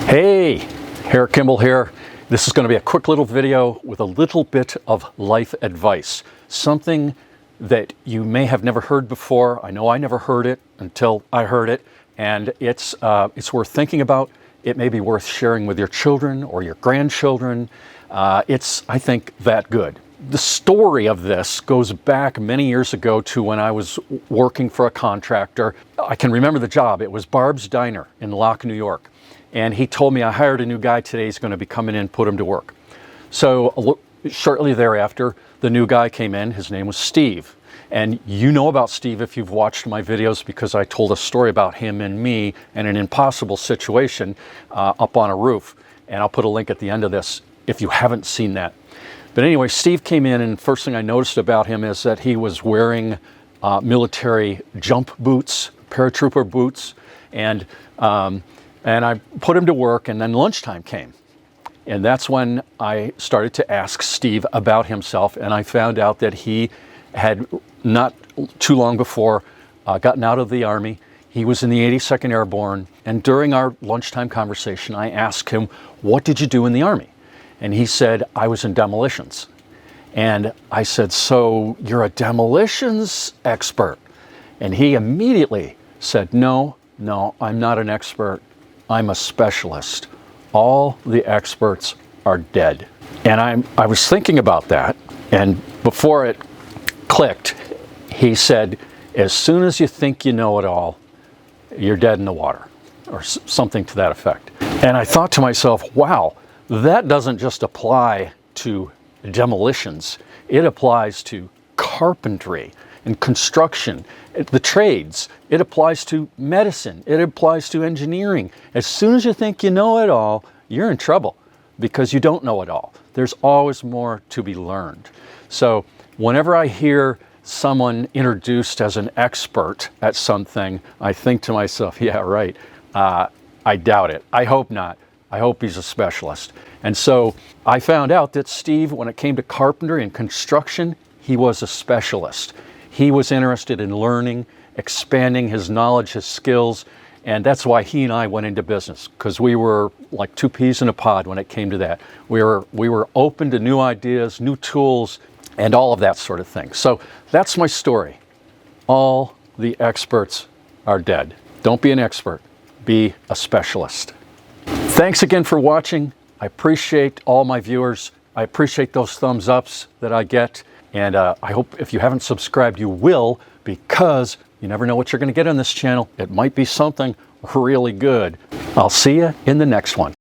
Hey, Eric Kimball here. This is going to be a quick little video with a little bit of life advice. Something that you may have never heard before. I know I never heard it until I heard it, and it's worth thinking about. It may be worth sharing with your children or your grandchildren. It's, I think, that good. The story of this goes back many years ago to when I was working for a contractor. I can remember the job. It was Barb's Diner in Locke, New York. And he told me, I hired a new guy today, he's going to be coming in, put him to work. So shortly thereafter, the new guy came in. His name was Steve. And you know about Steve if you've watched my videos, because I told a story about him and me and an impossible situation up on a roof. And I'll put a link at the end of this if you haven't seen that. But anyway, Steve came in, and first thing I noticed about him is that he was wearing military jump boots, paratrooper boots, and I put him to work, and then lunchtime came. And that's when I started to ask Steve about himself, and I found out that he had not too long before gotten out of the Army. He was in the 82nd Airborne, and during our lunchtime conversation, I asked him, what did you do in the Army? And he said, I was in demolitions. And I said, so you're a demolitions expert? And he immediately said, no, I'm not an expert. I'm a specialist. All the experts are dead. And I was thinking about that, and before it clicked, he said, as soon as you think you know it all, you're dead in the water, or something to that effect. And I thought to myself, wow, that doesn't just apply to demolitions. It applies to carpentry and construction, the trades. It applies to medicine. It applies to engineering. As soon as you think you know it all, you're in trouble, because you don't know it all. There's always more to be learned. So whenever I hear someone introduced as an expert at something, I think to myself, yeah, right. I doubt it. I hope not. I hope he's a specialist. And so I found out that Steve, when it came to carpentry and construction, he was a specialist. He was interested in learning, expanding his knowledge, his skills, and that's why he and I went into business, because we were like two peas in a pod when it came to that. We were open to new ideas, new tools, and all of that sort of thing. So that's my story. All the experts are dead. Don't be an expert. Be a specialist. Thanks again for watching. I appreciate all my viewers. I appreciate those thumbs ups that I get. And I hope if you haven't subscribed, you will, because you never know what you're going to get on this channel. It might be something really good. I'll see you in the next one.